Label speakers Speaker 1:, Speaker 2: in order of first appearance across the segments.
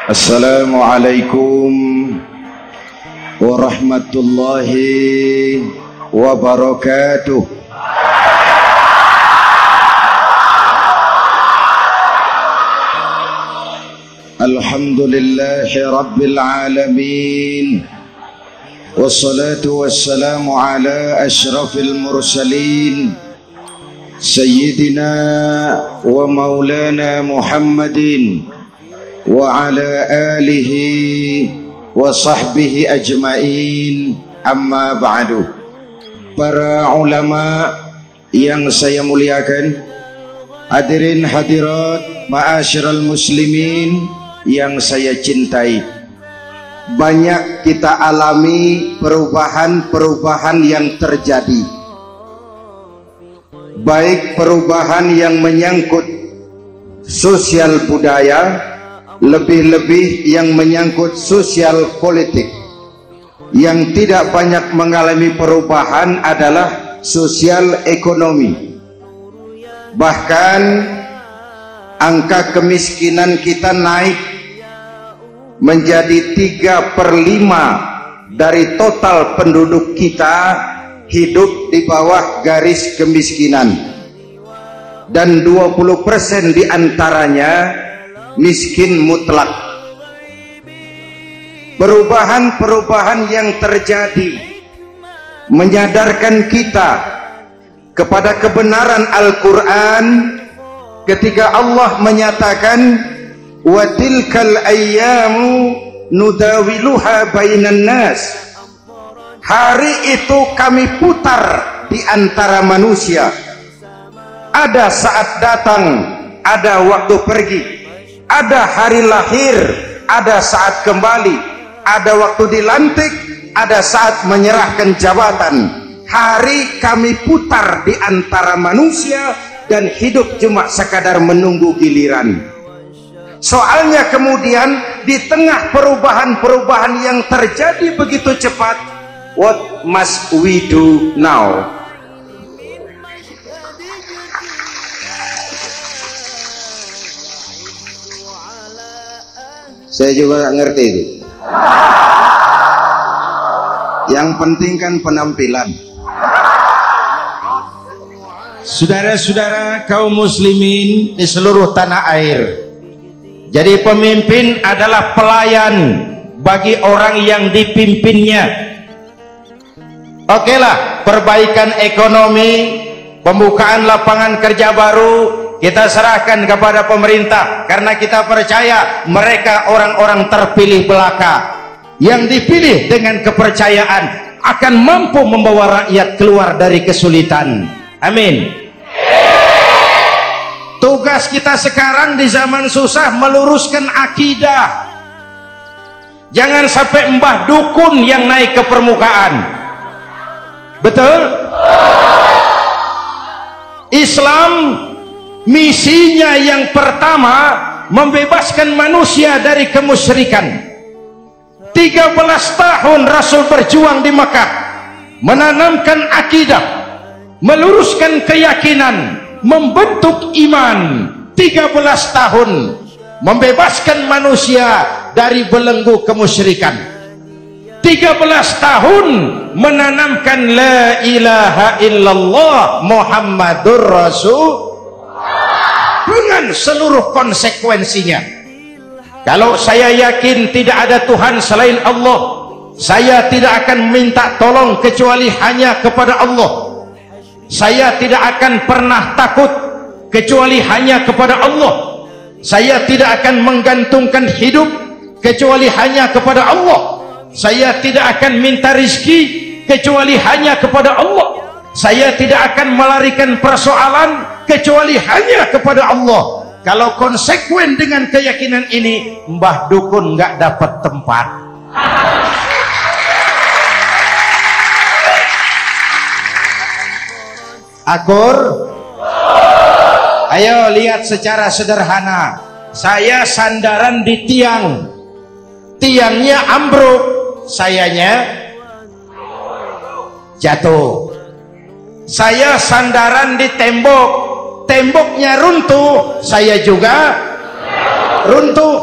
Speaker 1: Assalamualaikum warahmatullahi wabarakatuh. Alhamdulillahi rabbil alamin, wassalatu wassalamu ala ashrafil mursalin sayyidina wa maulana Muhammadin wa ala alihi wa sahbihi ajmain, amma ba'du. Para ulama yang saya muliakan, hadirin hadirat ma'asyiral muslimin yang saya cintai, banyak kita alami perubahan-perubahan yang terjadi, baik perubahan yang menyangkut sosial budaya, lebih-lebih yang menyangkut sosial politik. Yang tidak banyak mengalami perubahan adalah sosial ekonomi. Bahkan angka kemiskinan kita naik menjadi 3/5 dari total penduduk kita hidup di bawah garis kemiskinan, dan 20% diantaranya miskin mutlak. Perubahan-perubahan yang terjadi menyadarkan kita kepada kebenaran Al-Quran ketika Allah menyatakan wa tilkal ayyamu nudawiluha bainan nas. Hari itu kami putar di antara manusia. Ada saat datang, ada waktu pergi. Ada hari lahir, ada saat kembali, ada waktu dilantik, ada saat menyerahkan jabatan. Hari kami putar di antara manusia dan hidup cuma sekadar menunggu giliran. Soalnya kemudian di tengah perubahan-perubahan yang terjadi begitu cepat, what must we do now? Saya juga nggak ngerti itu. Yang penting kan penampilan. Saudara-saudara kaum muslimin di seluruh tanah air, jadi pemimpin adalah pelayan bagi orang yang dipimpinnya. Oke lah, perbaikan ekonomi, pembukaan lapangan kerja baru kita serahkan kepada pemerintah, karena kita percaya mereka orang-orang terpilih belaka yang dipilih dengan kepercayaan akan mampu membawa rakyat keluar dari kesulitan. Amin. Tugas kita sekarang di zaman susah meluruskan akidah. Jangan sampai mbah dukun yang naik ke permukaan. Betul? Islam misinya yang pertama membebaskan manusia dari kemusyrikan. 13 tahun Rasul berjuang di Mekah, menanamkan akidah, meluruskan keyakinan, membentuk iman. 13 tahun membebaskan manusia dari belenggu kemusyrikan. 13 tahun menanamkan la ilaha illallah Muhammadur Rasul dengan seluruh konsekuensinya. Kalau saya yakin tidak ada Tuhan selain Allah, saya tidak akan minta tolong kecuali hanya kepada Allah. Saya tidak akan pernah takut kecuali hanya kepada Allah. Saya tidak akan menggantungkan hidup kecuali hanya kepada Allah. Saya tidak akan minta rizki kecuali hanya kepada Allah. Saya tidak akan melarikan persoalan kecuali hanya kepada Allah. Kalau konsekuen dengan keyakinan ini, mbah dukun nggak dapat tempat. Akur, ayo lihat secara sederhana. Saya sandaran di tiang, tiangnya ambruk, sayanya jatuh. Saya sandaran di tembok, temboknya runtuh, saya juga runtuh.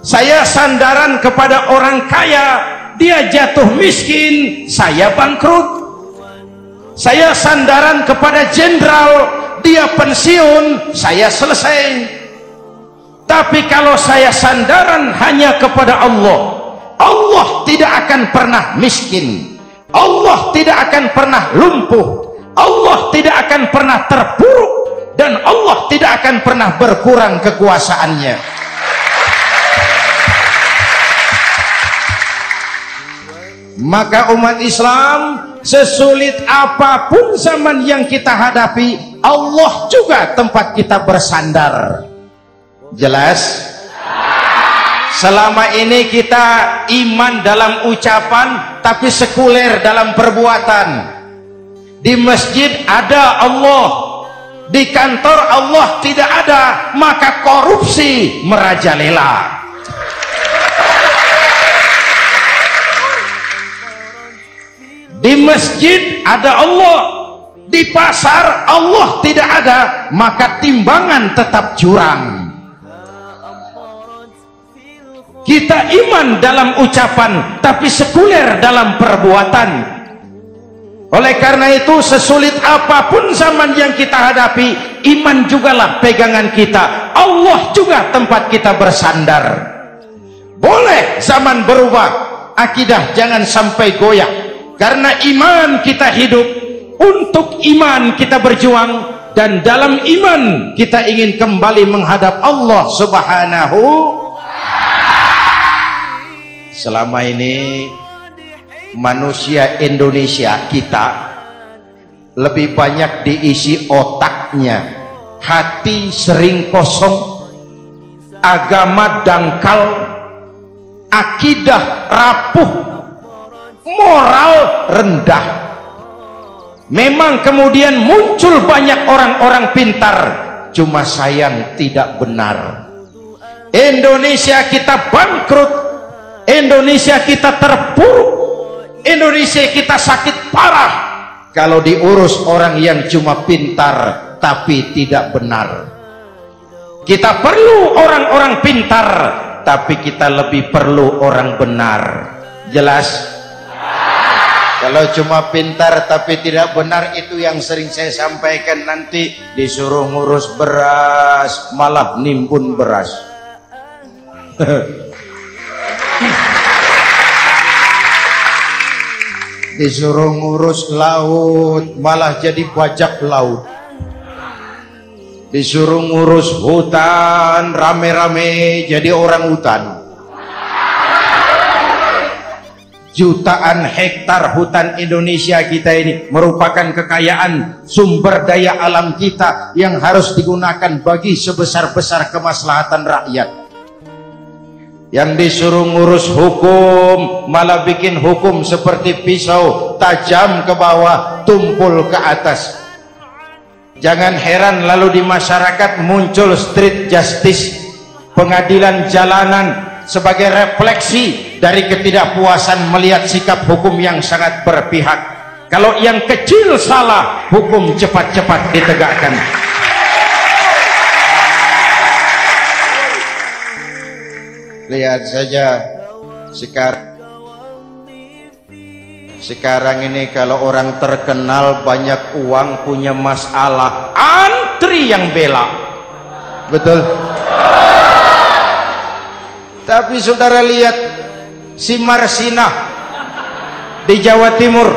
Speaker 1: Saya sandaran kepada orang kaya, dia jatuh miskin, saya bangkrut. Saya sandaran kepada jenderal, dia pensiun, saya selesai. Tapi kalau saya sandaran hanya kepada Allah, Allah tidak akan pernah miskin, Allah tidak akan pernah lumpuh, Allah tidak akan pernah terpuruk, dan Allah tidak akan pernah berkurang kekuasaannya. Maka umat Islam, sesulit apapun zaman yang kita hadapi, Allah juga tempat kita bersandar. Jelas? Selama ini kita iman dalam ucapan, tapi sekuler dalam perbuatan. Di masjid ada Allah, di kantor Allah tidak ada, maka korupsi merajalela. Di masjid ada Allah, di pasar Allah tidak ada, maka timbangan tetap curang. Kita iman dalam ucapan, tapi sekuler dalam perbuatan. Oleh karena itu, sesulit apapun zaman yang kita hadapi, iman jugalah pegangan kita, Allah juga tempat kita bersandar. Boleh zaman berubah, akidah jangan sampai goyah. Karena iman kita hidup, untuk iman kita berjuang, dan dalam iman kita ingin kembali menghadap Allah Subhanahu. Selama ini manusia Indonesia kita lebih banyak diisi otaknya, hati sering kosong, agama dangkal, akidah rapuh, moral rendah. Memang kemudian muncul banyak orang-orang pintar, cuma sayang tidak benar. Indonesia kita bangkrut, Indonesia kita terpuruk, Indonesia kita sakit parah kalau diurus orang yang cuma pintar tapi tidak benar. Kita perlu orang-orang pintar, tapi kita lebih perlu orang benar. Jelas? Kalau cuma pintar tapi tidak benar, itu yang sering saya sampaikan, nanti disuruh ngurus beras malah nimbun beras. Disuruh ngurus laut malah jadi bajak laut. Disuruh ngurus hutan rame-rame jadi orang hutan. Jutaan hektar hutan Indonesia kita ini merupakan kekayaan sumber daya alam kita yang harus digunakan bagi sebesar-besar kemaslahatan rakyat. Yang disuruh ngurus hukum malah bikin hukum seperti pisau, tajam ke bawah, tumpul ke atas. Jangan heran lalu di masyarakat muncul street justice, pengadilan jalanan, sebagai refleksi dari ketidakpuasan melihat sikap hukum yang sangat berpihak. Kalau yang kecil salah, hukum cepat-cepat ditegakkan. Lihat saja sekarang ini, kalau orang terkenal banyak uang punya masalah, antri yang bela. Betul? Tapi saudara lihat si Marsinah di Jawa Timur,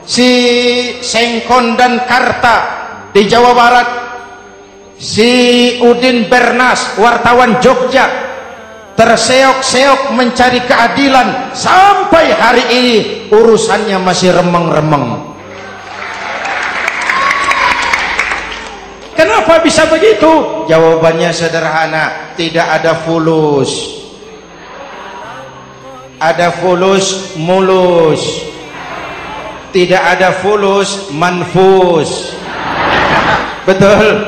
Speaker 1: si Sengkon dan Karta di Jawa Barat, si Udin Bernas wartawan Jogja, terseok-seok mencari keadilan, sampai hari ini urusannya masih remeng-remeng. Kenapa bisa begitu? Jawabannya sederhana, tidak ada fulus. Ada fulus mulus, tidak ada fulus manfus. Betul?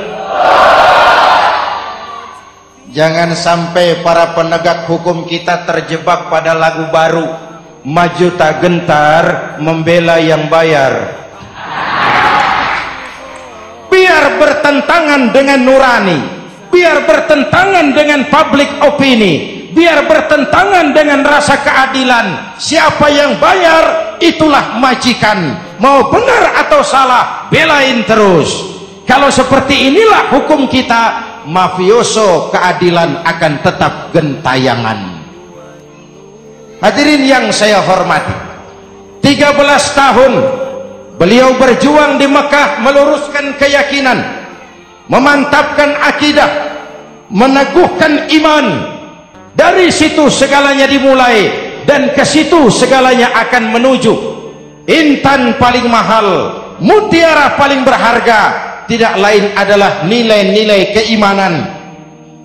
Speaker 1: Jangan sampai para penegak hukum kita terjebak pada lagu baru, maju tak gentar membela yang bayar. Biar bertentangan dengan nurani, biar bertentangan dengan public opini, biar bertentangan dengan rasa keadilan. Siapa yang bayar itulah majikan, mau benar atau salah belain terus. Kalau seperti inilah hukum kita, mafioso keadilan akan tetap gentayangan. Hadirin yang saya hormati, 13 tahun beliau berjuang di Mekah, meluruskan keyakinan, memantapkan akidah, meneguhkan iman. Dari situ segalanya dimulai, dan ke situ segalanya akan menuju. Intan paling mahal, mutiara paling berharga, tidak lain adalah nilai-nilai keimanan.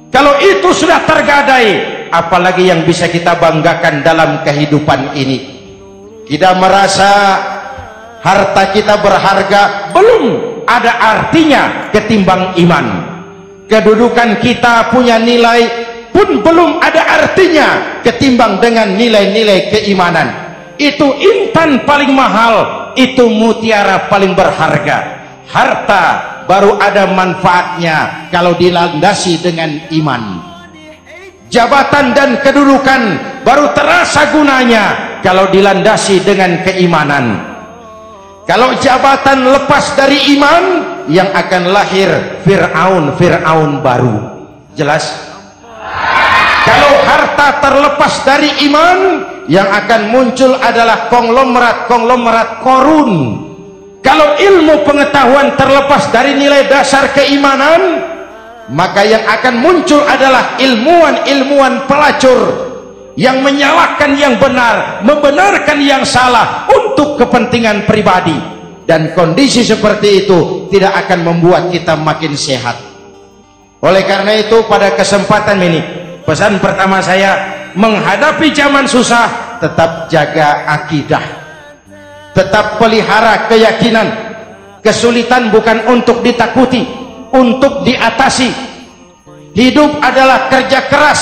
Speaker 1: Kalau itu sudah tergadai, apalagi yang bisa kita banggakan dalam kehidupan ini? Kita merasa harta kita berharga, belum ada artinya ketimbang iman. Kedudukan kita punya nilai pun belum ada artinya ketimbang dengan nilai-nilai keimanan. Itu intan paling mahal, itu mutiara paling berharga. Harta baru ada manfaatnya kalau dilandasi dengan iman. Jabatan dan kedudukan baru terasa gunanya kalau dilandasi dengan keimanan. Kalau jabatan lepas dari iman, yang akan lahir Fir'aun baru. Jelas? Kalau harta terlepas dari iman, yang akan muncul adalah konglomerat korun. Kalau ilmu pengetahuan terlepas dari nilai dasar keimanan, maka yang akan muncul adalah ilmuwan pelacur yang menyalahkan yang benar, membenarkan yang salah untuk kepentingan pribadi. Dan kondisi seperti itu tidak akan membuat kita makin sehat. Oleh karena itu, pada kesempatan ini, pesan pertama saya, menghadapi zaman susah, tetap jaga akidah, tetap pelihara keyakinan. Kesulitan bukan untuk ditakuti, untuk diatasi. Hidup adalah kerja keras,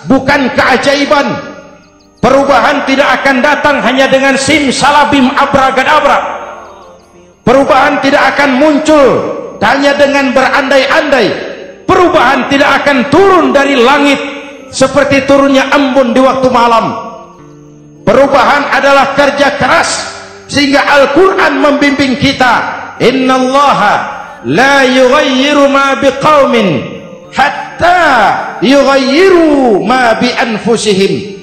Speaker 1: bukan keajaiban. Perubahan tidak akan datang hanya dengan simsalabim abragadabra. Perubahan tidak akan muncul hanya dengan berandai-andai. Perubahan tidak akan turun dari langit seperti turunnya embun di waktu malam. Perubahan adalah kerja keras, sehingga Al-Quran membimbing kita, innallaha la yughayyiru ma biqaumin hatta yughayyiru ma bi anfusihim.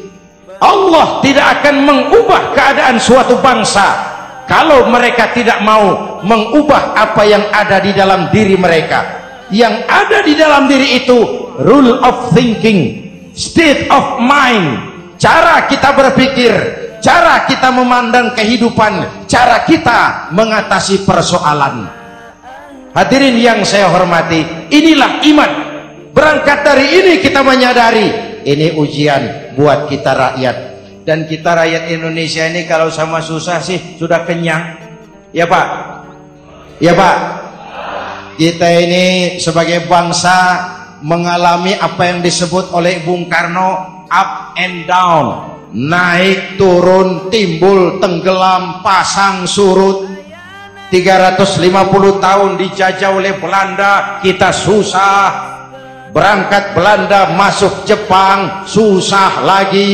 Speaker 1: Allah tidak akan mengubah keadaan suatu bangsa kalau mereka tidak mau mengubah apa yang ada di dalam diri mereka. Yang ada di dalam diri itu rule of thinking, state of mind, cara kita berpikir, cara kita memandang kehidupan, cara kita mengatasi persoalan. Hadirin yang saya hormati, inilah iman. Berangkat dari ini kita menyadari ini ujian buat kita rakyat. Dan kita rakyat Indonesia ini kalau sama susah sih sudah kenyang. Ya Pak? Ya Pak? Kita ini sebagai bangsa mengalami apa yang disebut oleh Bung Karno up and down, naik turun, timbul tenggelam, pasang surut. 350 tahun dijajah oleh Belanda, kita susah. Berangkat Belanda masuk Jepang, susah lagi.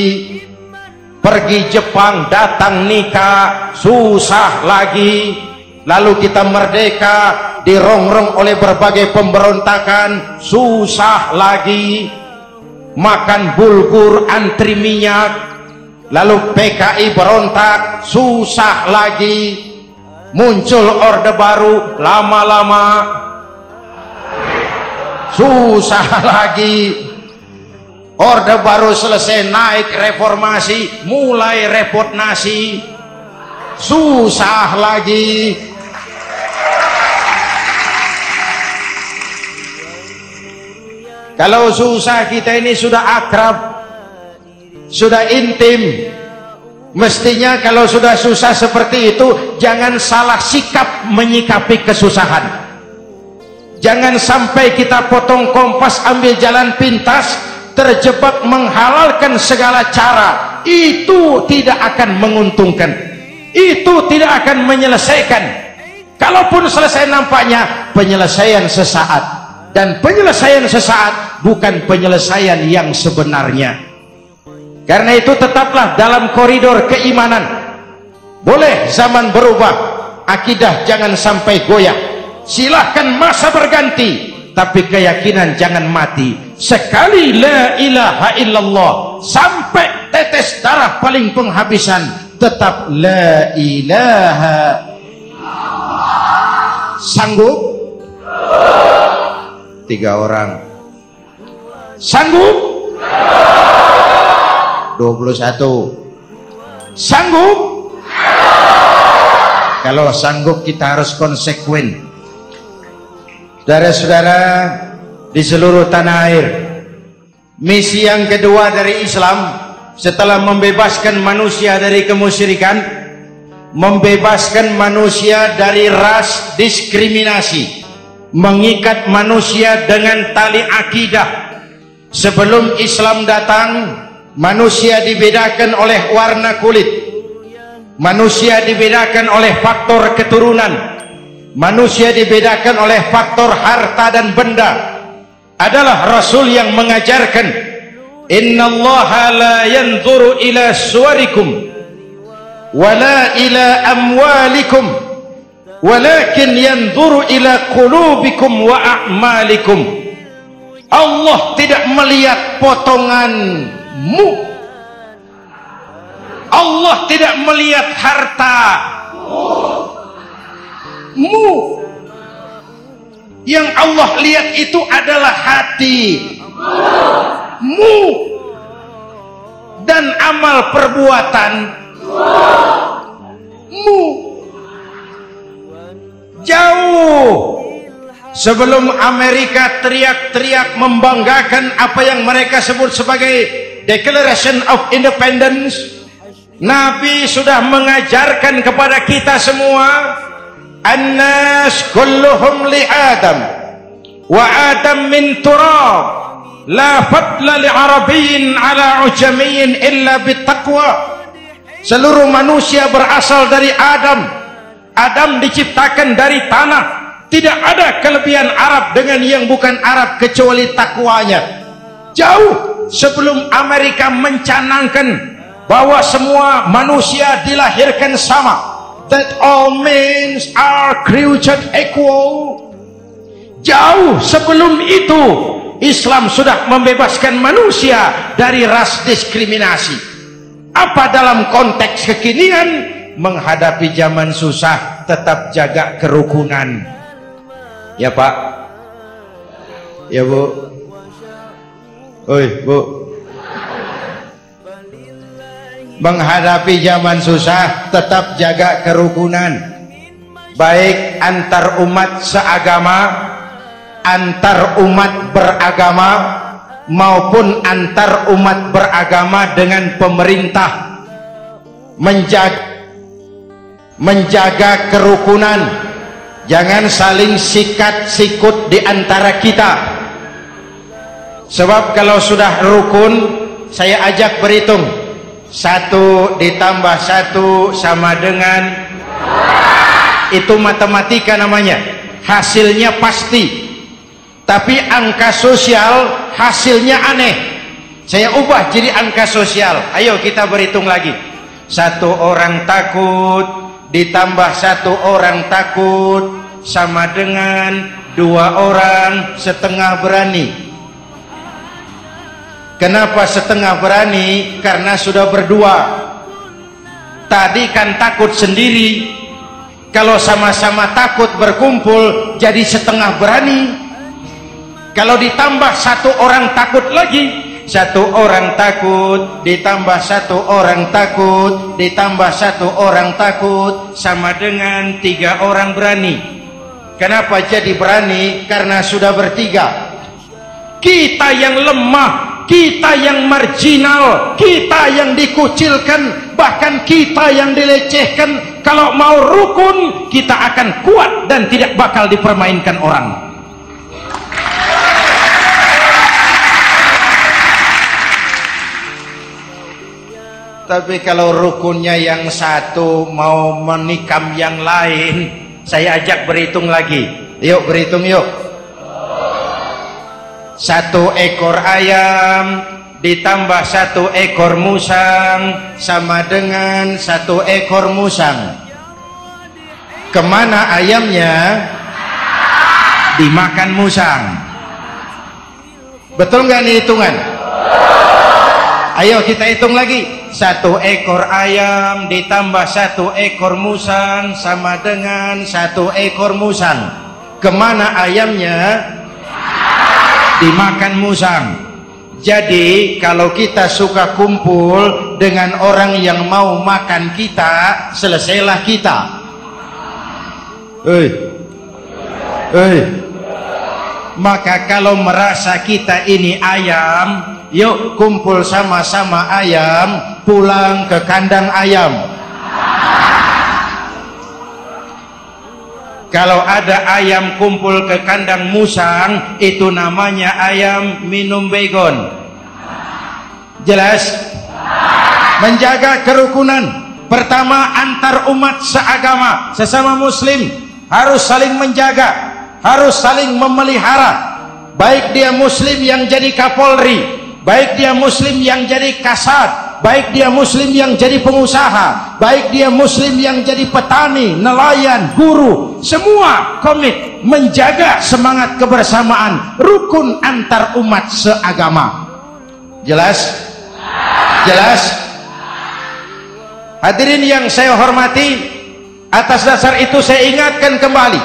Speaker 1: Pergi Jepang, datang nikah, susah lagi. Lalu kita merdeka, dirongrong oleh berbagai pemberontakan, susah lagi. Makan bulgur, antri minyak. Lalu PKI berontak, susah lagi. Muncul orde baru, lama-lama susah lagi. Orde baru selesai, naik reformasi, mulai repot nasi, susah lagi. Kalau susah kita ini sudah akrab, sudah intim. Mestinya kalau sudah susah seperti itu, jangan salah sikap menyikapi kesusahan. Jangan sampai kita potong kompas, ambil jalan pintas, terjebak menghalalkan segala cara. Itu tidak akan menguntungkan, itu tidak akan menyelesaikan. Kalaupun selesai, nampaknya penyelesaian sesaat, dan penyelesaian sesaat bukan penyelesaian yang sebenarnya. Karena itu tetaplah dalam koridor keimanan. Boleh zaman berubah, akidah jangan sampai goyah. Silahkan masa berganti, tapi keyakinan jangan mati. Sekali la ilaha illallah sampai tetes darah paling penghabisan, tetap la ilaha. Sanggup? 3 orang. Sanggup? 21. Sanggup? Kalau sanggup kita harus konsekuen. Saudara-saudara di seluruh tanah air, misi yang kedua dari Islam setelah membebaskan manusia dari kemusyrikan, membebaskan manusia dari ras diskriminasi, mengikat manusia dengan tali akidah. Sebelum Islam datang, manusia dibedakan oleh warna kulit, manusia dibedakan oleh faktor keturunan, manusia dibedakan oleh faktor harta dan benda. Adalah Rasul yang mengajarkan, innallaha la yanzuru ila suwarikum wala ila amwalikum walakin yanzuru ila qulubikum wa a'malikum. Allah tidak melihat potonganmu, Allah tidak melihat hartamu. Yang Allah lihat itu adalah hatimu dan amal perbuatanmu. Jauh sebelum Amerika teriak-teriak membanggakan apa yang mereka sebut sebagai Declaration of Independence, Nabi sudah mengajarkan kepada kita semua, annas kulluhum li Adam wa Adam min turab la fadla li arabiyyin ala ujamiyyin illa bittaqwa. Seluruh manusia berasal dari Adam. Adam diciptakan dari tanah. Tidak ada kelebihan Arab dengan yang bukan Arab kecuali takwanya. Jauh sebelum Amerika mencanangkan bahwa semua manusia dilahirkan sama, that all men are created equal. Jauh sebelum itu Islam sudah membebaskan manusia dari ras diskriminasi. Apa dalam konteks kekinian? Menghadapi zaman susah tetap jaga kerukunan. Ya Pak, ya Bu, oi Bu. Menghadapi zaman susah tetap jaga kerukunan, baik antar umat seagama, antar umat beragama, maupun antar umat beragama dengan pemerintah. Menjaga kerukunan, jangan saling sikat sikut di antara kita. Sebab kalau sudah rukun, saya ajak berhitung, 1 ditambah 1 sama dengan, itu matematika namanya, hasilnya pasti. Tapi angka sosial hasilnya aneh. Saya ubah jadi angka sosial. Ayo kita berhitung lagi. 1 orang takut ditambah 1 orang takut sama dengan 2 orang setengah berani. Kenapa setengah berani? Karena sudah berdua. Tadi kan takut sendiri. Kalau sama-sama takut berkumpul jadi setengah berani. Kalau ditambah 1 orang takut lagi, 1 orang takut ditambah 1 orang takut ditambah 1 orang takut sama dengan 3 orang berani. Kenapa jadi berani? Karena sudah bertiga. Kita yang lemah, kita yang marginal, kita yang dikucilkan, bahkan kita yang dilecehkan, kalau mau rukun kita akan kuat dan tidak bakal dipermainkan orang. Tapi kalau rukunnya yang satu mau menikam yang lain, saya ajak berhitung lagi. Yuk berhitung yuk. 1 ekor ayam ditambah 1 ekor musang sama dengan 1 ekor musang. Kemana ayamnya? Dimakan musang. Betul nggak nih hitungan? Ayo kita hitung lagi. 1 ekor ayam ditambah 1 ekor musang sama dengan 1 ekor musang. Kemana ayamnya? Dimakan musang. Jadi kalau kita suka kumpul dengan orang yang mau makan kita, selesailah kita. Maka kalau merasa kita ini ayam, yuk kumpul sama-sama ayam, pulang ke kandang ayam. Kalau ada ayam kumpul ke kandang musang, itu namanya ayam minum baygon. Jelas? Menjaga kerukunan. Pertama, antar umat seagama, sesama muslim harus saling menjaga, harus saling memelihara. Baik dia muslim yang jadi kapolri, baik dia muslim yang jadi kasat, baik dia muslim yang jadi pengusaha, baik dia muslim yang jadi petani, nelayan, guru, semua komit menjaga semangat kebersamaan, rukun antar umat seagama. Jelas? Jelas? Hadirin yang saya hormati, atas dasar itu saya ingatkan kembali,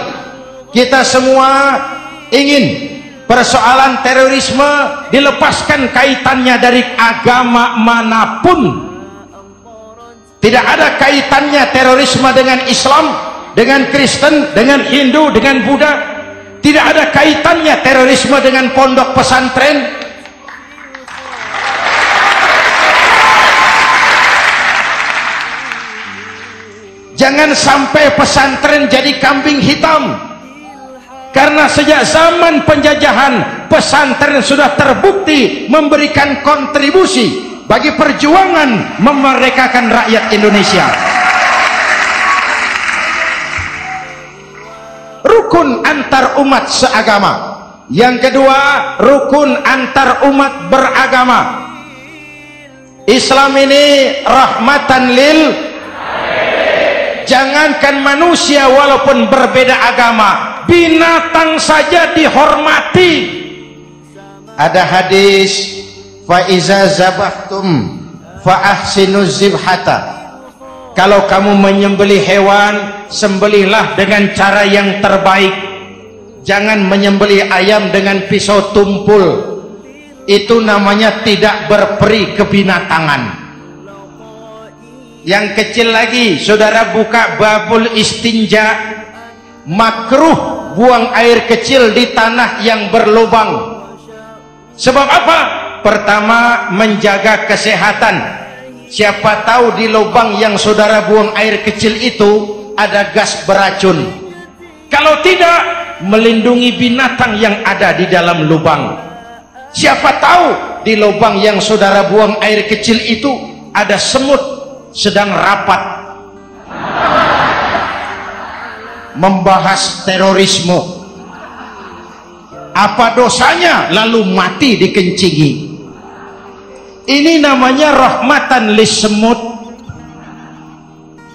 Speaker 1: kita semua ingin persoalan terorisme dilepaskan kaitannya dari agama manapun. Tidak ada kaitannya terorisme dengan Islam, dengan Kristen, dengan Hindu, dengan Buddha. Tidak ada kaitannya terorisme dengan pondok pesantren. Jangan sampai pesantren jadi kambing hitam. Karena sejak zaman penjajahan, pesantren sudah terbukti memberikan kontribusi bagi perjuangan memerdekakan rakyat Indonesia. Rukun antar umat seagama. Yang kedua, rukun antar umat beragama. Islam ini rahmatan lil. Jangankan manusia walaupun berbeda agama, binatang saja dihormati. Ada hadis, fa iza zabahtum fa ahsinuz zibhata. Kalau kamu menyembelih hewan, sembelihlah dengan cara yang terbaik. Jangan menyembelih ayam dengan pisau tumpul. Itu namanya tidak berperi kebinatangan. Yang kecil lagi, saudara buka babul istinja, makruh buang air kecil di tanah yang berlubang. Sebab apa? Pertama, menjaga kesehatan. Siapa tahu di lubang yang saudara buang air kecil itu ada gas beracun. Kalau tidak, melindungi binatang yang ada di dalam lubang. Siapa tahu di lubang yang saudara buang air kecil itu ada semut sedang rapat membahas terorisme. Apa dosanya lalu mati dikencingi? Ini namanya rahmatan lissemut.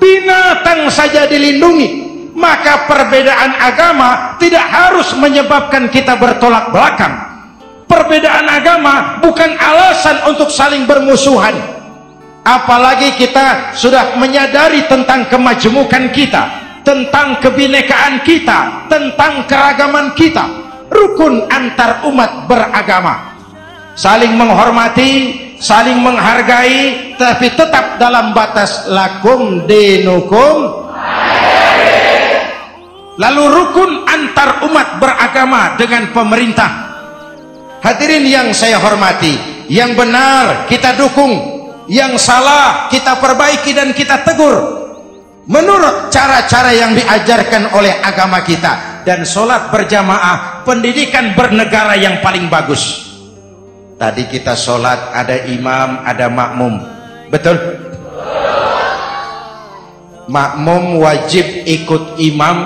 Speaker 1: Binatang saja dilindungi. Maka perbedaan agama tidak harus menyebabkan kita bertolak belakang. Perbedaan agama bukan alasan untuk saling bermusuhan. Apalagi kita sudah menyadari tentang kemajmukan kita, tentang kebinekaan kita, tentang keragaman kita. Rukun antar umat beragama, saling menghormati, saling menghargai, tapi tetap dalam batas lakum dinukum. Lalu rukun antar umat beragama dengan pemerintah. Hadirin yang saya hormati, yang benar kita dukung, yang salah kita perbaiki dan kita tegur menurut cara-cara yang diajarkan oleh agama kita. Dan sholat berjamaah, pendidikan bernegara yang paling bagus. Tadi kita sholat ada imam, ada makmum, betul? Makmum wajib ikut imam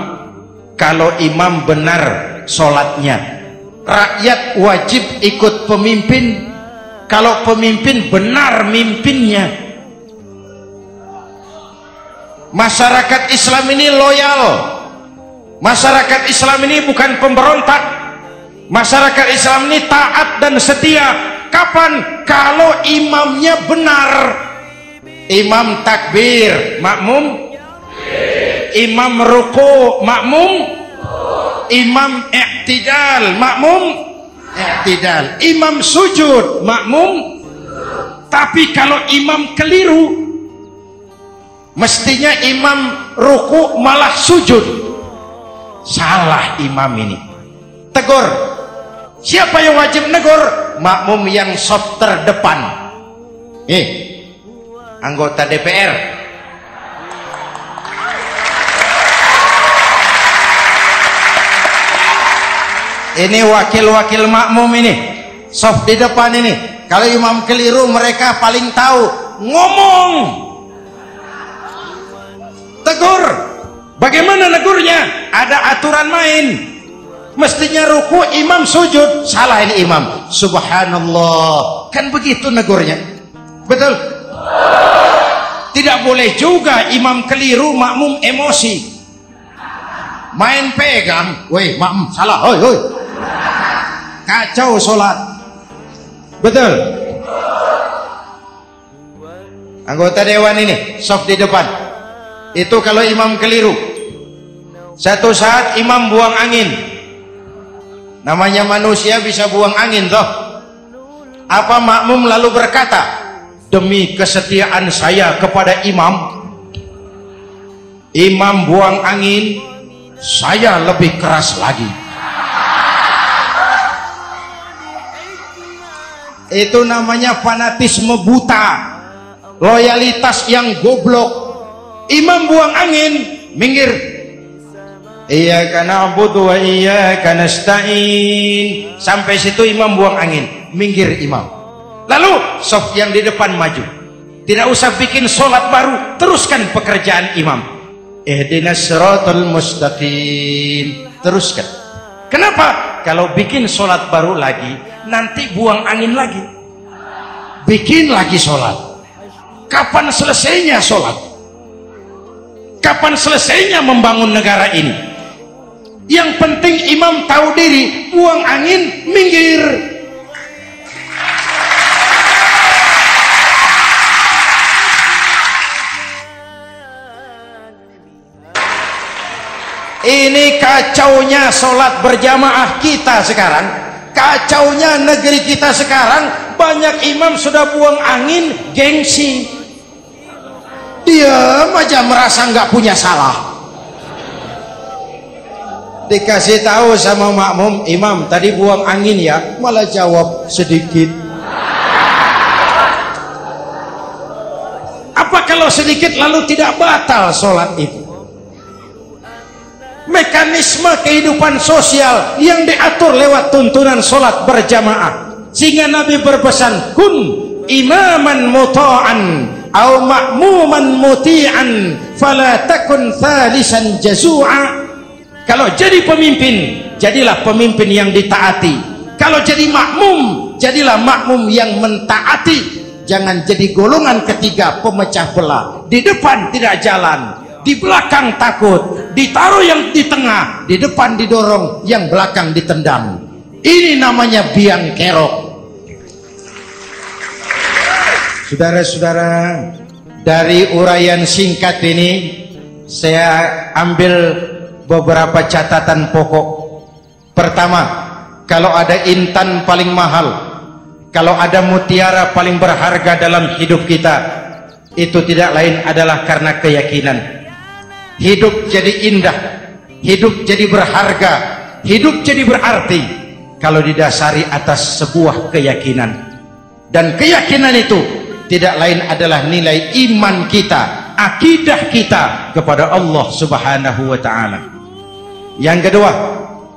Speaker 1: kalau imam benar sholatnya. Rakyat wajib ikut pemimpin kalau pemimpin benar mimpinnya. Masyarakat Islam ini loyal. Masyarakat Islam ini bukan pemberontak. Masyarakat Islam ini taat dan setia. Kapan? Kalau imamnya benar. Imam takbir, makmum. Imam ruku, makmum. Imam i'tidal, makmum. I'tidal. Imam sujud, makmum. Tapi kalau imam keliru, mestinya imam ruku malah sujud. Salah imam ini. Tegur. Siapa yang wajib negur? Makmum yang saf terdepan. Anggota DPR. Ini wakil-wakil makmum ini, saf di depan ini. Kalau imam keliru, mereka paling tahu. Ngomong. Tegur. Bagaimana negurnya? Ada aturan main. Mestinya ruku, imam sujud. Salah ini imam. Subhanallah. Kan begitu negurnya. Betul? Tidak boleh juga imam keliru, makmum emosi. Main pegang. Woi, makmum salah. Hoi, hoi. Kacau sholat. Betul? Anggota dewan ini, saf di depan. Itu kalau imam keliru. Satu saat imam buang angin. Namanya manusia bisa buang angin toh. Apa makmum lalu berkata, demi kesetiaan saya kepada imam, imam buang angin, saya lebih keras lagi. Itu namanya fanatisme buta, loyalitas yang goblok. Imam buang angin, minggir. Iyyaka na'budu wa iyyaka nasta'in. Sampai situ imam buang angin, minggir imam. Lalu saf yang di depan maju. Tidak usah bikin sholat baru, teruskan pekerjaan imam. Ihdinas siratal mustaqim. Teruskan. Kenapa? Kalau bikin sholat baru lagi, nanti buang angin lagi. Bikin lagi sholat. Kapan selesainya sholat? Kapan selesainya membangun negara ini? Yang penting imam tahu diri, buang angin, minggir. Ini kacaunya sholat berjamaah kita sekarang. Kacaunya negeri kita sekarang. Banyak imam sudah buang angin, gengsi. Diam aja merasa nggak punya salah. Dikasih tahu sama makmum, imam tadi buang angin ya, malah jawab sedikit. Apa kalau sedikit lalu tidak batal sholat itu? Mekanisme kehidupan sosial yang diatur lewat tuntunan sholat berjamaah. Sehingga Nabi berpesan, kun imaman muta'an au ma'muman muti'an fala takun thalisan jazu'a. Kalau jadi pemimpin, jadilah pemimpin yang ditaati. Kalau jadi makmum, jadilah makmum yang mentaati. Jangan jadi golongan ketiga pemecah belah. Di depan tidak jalan, di belakang takut, ditaruh yang di tengah, di depan didorong, yang belakang ditendang. Ini namanya biang kerok. Saudara-saudara, dari uraian singkat ini saya ambil beberapa catatan pokok. Pertama, kalau ada intan paling mahal, kalau ada mutiara paling berharga dalam hidup kita, itu tidak lain adalah karena keyakinan. Hidup jadi indah, hidup jadi berharga, hidup jadi berarti kalau didasari atas sebuah keyakinan. Dan keyakinan itu tidak lain adalah nilai iman kita, akidah kita kepada Allah Subhanahu wa ta'ala. Yang kedua,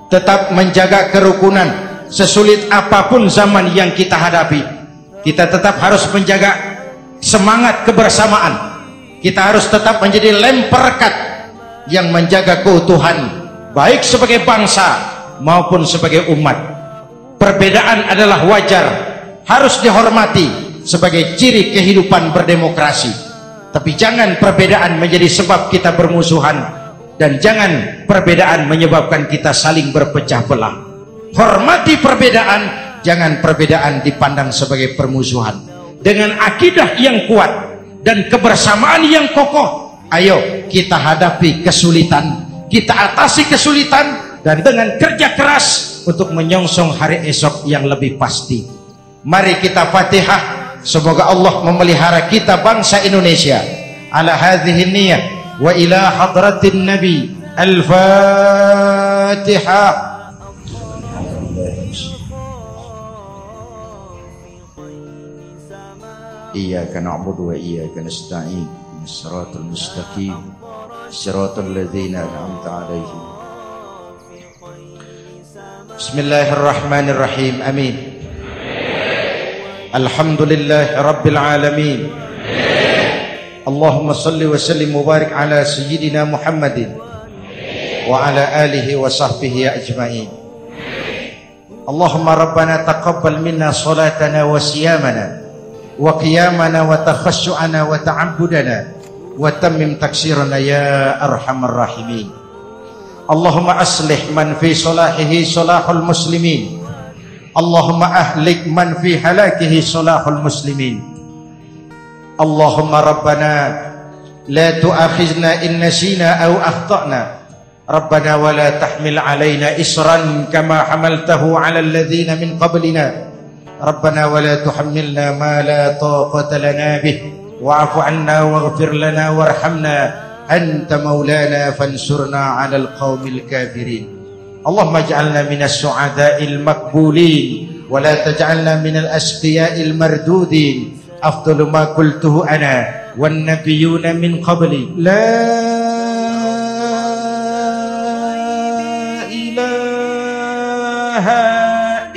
Speaker 1: tetap menjaga kerukunan. Sesulit apapun zaman yang kita hadapi, kita tetap harus menjaga semangat kebersamaan. Kita harus tetap menjadi lem perekat yang menjaga keutuhan, baik sebagai bangsa maupun sebagai umat. Perbedaan adalah wajar, harus dihormati sebagai ciri kehidupan berdemokrasi. Tapi jangan perbedaan menjadi sebab kita bermusuhan, dan jangan perbedaan menyebabkan kita saling berpecah belah. Hormati perbedaan, jangan perbedaan dipandang sebagai permusuhan. Dengan akidah yang kuat dan kebersamaan yang kokoh, ayo kita hadapi kesulitan, kita atasi kesulitan, dan dengan kerja keras untuk menyongsong hari esok yang lebih pasti. Mari kita Fatihah, semoga Allah memelihara kita bangsa Indonesia. Ala hadhihi niyyah wa ila hadratin Nabi. Al-Fatihah. Iyyaka na'budu wa iyyaka nasta'in. Shiratal mustaqim. Shiratal ladzina an'amta 'alaihim. Bismillahirrahmanirrahim. Amin. Alhamdulillah rabbil alamin. Allahumma salli wa sallim mubarak ala sayyidina Muhammadin wa ala alihi wa sahbihi ajma'in. Allahumma rabbana taqabbal minna salatana wa siyamana wa qiyamana wa takhassu'ana wa ta'abbudana wa tammim taksirana ya arhamar rahimin. Allahumma aslih man fi salahihi salahul muslimin. Allahumma ahlik man fi halakihi salahul muslimin. Allahumma rabbana la tu'akhizna in nasina aw akhtana. Rabbana wa la tahmil alaina isran kama hamaltahu ala alladhina min qablina. Rabbana wa la tuhammilna ma la taqata lana bih wa'fu 'anna waghfir lana warhamna anta maulana fansurna 'alal qaumil kafirin. Allahumma ij'alna minas su'ada'il maqbulin wa la taj'alna minal asqiya'il mardudin. Afdalu ma qultuhu ana wan nabiyyuna min qabli la ilaha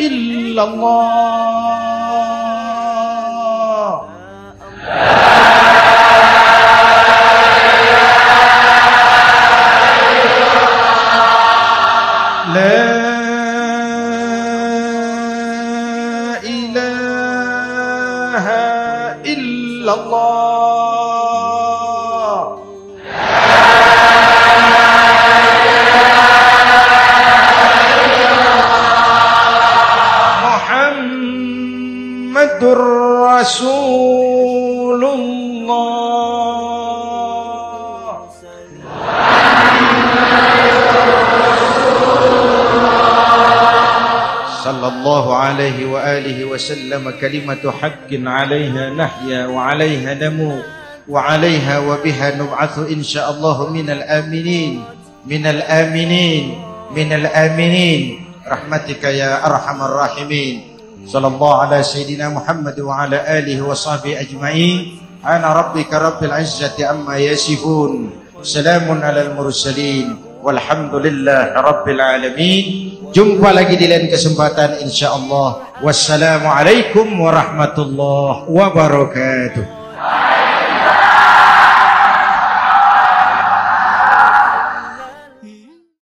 Speaker 1: illallah. La ilaha illallah. Muhammadur Rasulullah. Sallallahu alaihi wa alihi wa sallam. Kalimatu haqqin 'alaiha nahya wa 'alaiha namu wa 'alaiha wa biha nub'atsu insyaallah minal aminin minal aminin minal aminin rahmatika ya arhamar rahimin. Sallallahu ala sayyidina Muhammad wa ala alihi wa sahbihi ajma'in. Ana rabbika rabbil izzati amma yasifun. Salamun alal mursalin. Walhamdulillah rabbil alamin. Jumpa lagi di lain kesempatan insyaallah. Wassalamualaikum warahmatullahi wabarakatuh.